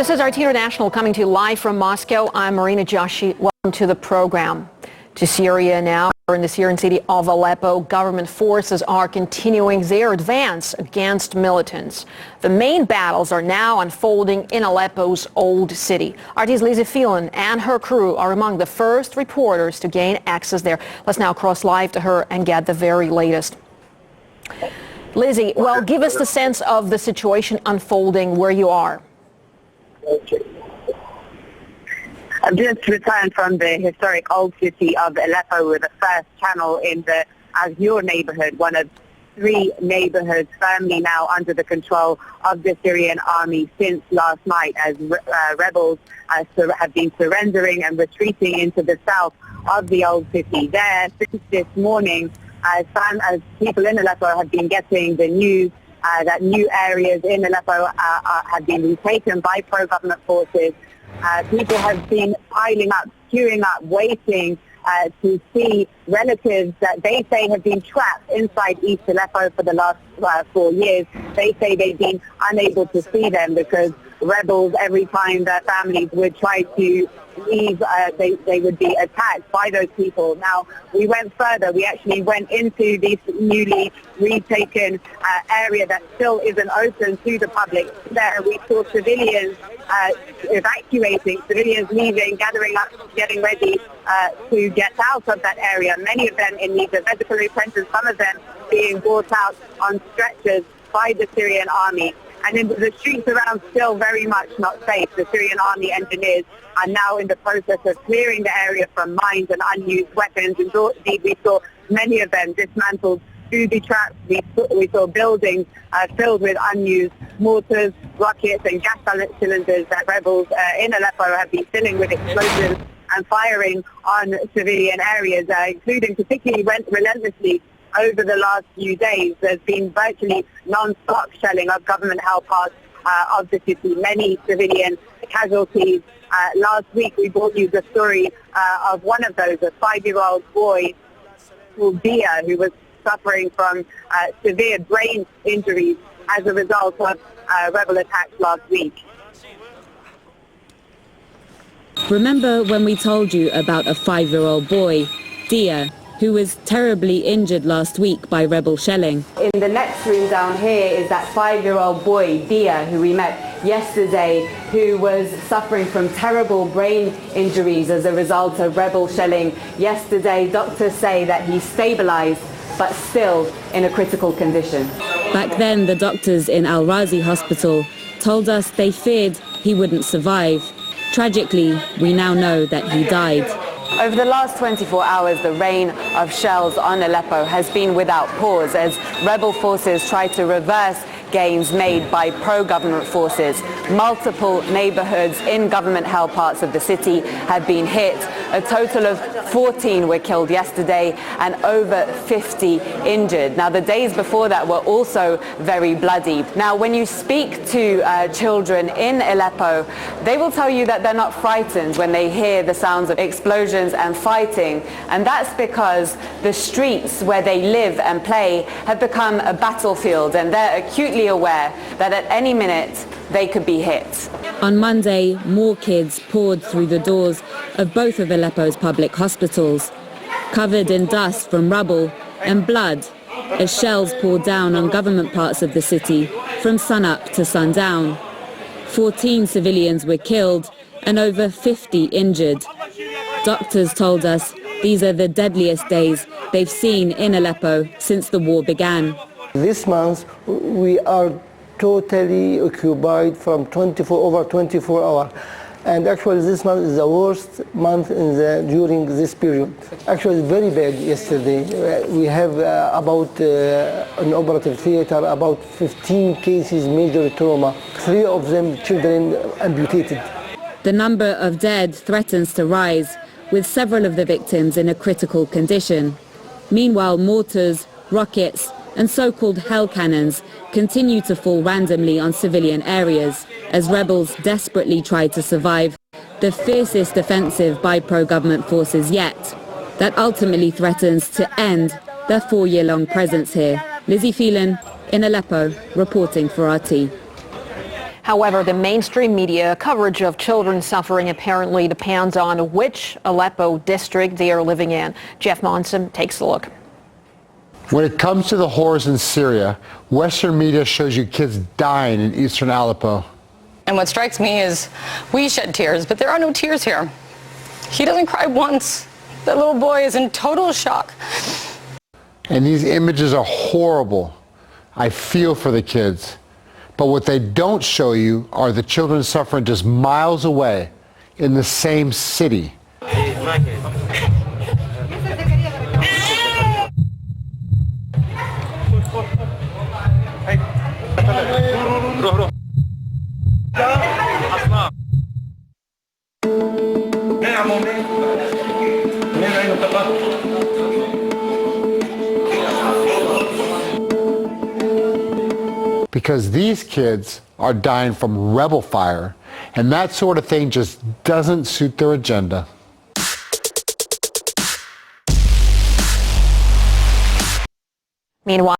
This is RT International coming to you live from Moscow. I'm Marina Joshi. Welcome to the program. To Syria now. In the Syrian city of Aleppo, government forces are continuing their advance against militants. The main battles are now unfolding in Aleppo's old city. RT's Lizzie Phelan and her crew are among the first reporters to gain access there. Let's now cross live to her and get the very latest. Lizzie, well, give us the sense of the situation unfolding where you are. I've just returned from the historic old city of Aleppo with the first channel in the Azure neighborhood, one of 3 neighborhoods firmly now under the control of the Syrian army since last night, as rebels have been surrendering and retreating into the south of the old city. There, since this morning, as people in Aleppo have been getting the news that new areas in Aleppo have been retaken by pro-government forces. People have been piling up, queuing up, waiting to see relatives that they say have been trapped inside East Aleppo for the last 4 years. They say they've been unable to see them because rebels, every time their families would try to leave, they would be attacked by those people. Now, we went further. We actually went into this newly retaken area that still isn't open to the public. There we saw civilians evacuating, civilians leaving, gathering up, getting ready to get out of that area. Many of them in need of medical attention, some of them being brought out on stretchers by the Syrian army. And in the streets around still very much not safe. The Syrian army engineers are now in the process of clearing the area from mines and unused weapons. Indeed, we saw many of them dismantled booby traps. We saw buildings filled with unused mortars, rockets and gas cylinders that rebels in Aleppo have been filling with explosives and firing on civilian areas, including particularly relentlessly over the last few days. There's been virtually non-stop shelling of government-held parts of the city, many civilian casualties. Last week we brought you the story of one of those, a 5-year-old boy called Dia, who was suffering from severe brain injuries as a result of rebel attacks last week. Remember when we told you about a 5-year-old boy, Dia, who was terribly injured last week by rebel shelling? In the next room down here is that 5-year-old boy, Dia, who we met yesterday, who was suffering from terrible brain injuries as a result of rebel shelling. Yesterday, doctors say that he's stabilized, but still in a critical condition. Back then, the doctors in Al-Razi hospital told us they feared he wouldn't survive. Tragically, we now know that he died. Over the last 24 hours, the rain of shells on Aleppo has been without pause as rebel forces try to reverse gains made by pro-government forces. Multiple neighborhoods in government-held parts of the city have been hit. A total of 14 were killed yesterday and over 50 injured. Now, the days before that were also very bloody. Now, when you speak to children in Aleppo, they will tell you that they're not frightened when they hear the sounds of explosions and fighting. And that's because the streets where they live and play have become a battlefield, and they're acutely aware that at any minute they could be hit. On Monday, more kids poured through the doors of both of Aleppo's public hospitals, covered in dust from rubble and blood as shells poured down on government parts of the city from sunup to sundown. 14 civilians were killed and over 50 injured. Doctors told us these are the deadliest days they've seen in Aleppo since the war began. This month we are totally occupied from over 24 hours. And actually this month is the worst month during this period. Actually it's very bad yesterday. We have about an operative theater, about 15 cases major trauma, 3 of them children amputated. The number of dead threatens to rise, with several of the victims in a critical condition. Meanwhile, mortars, rockets and so-called hell cannons continue to fall randomly on civilian areas as rebels desperately try to survive the fiercest offensive by pro-government forces yet that ultimately threatens to end their 4-year-long presence here. Lizzie Phelan in Aleppo, reporting for RT. However, the mainstream media coverage of children suffering apparently depends on which Aleppo district they are living in. Jeff Monson takes a look. When it comes to the horrors in Syria, Western media shows you kids dying in eastern Aleppo. And what strikes me is we shed tears, but there are no tears here. He doesn't cry once. That little boy is in total shock. And these images are horrible. I feel for the kids. But what they don't show you are the children suffering just miles away in the same city. Because these kids are dying from rebel fire, and that sort of thing just doesn't suit their agenda. Meanwhile,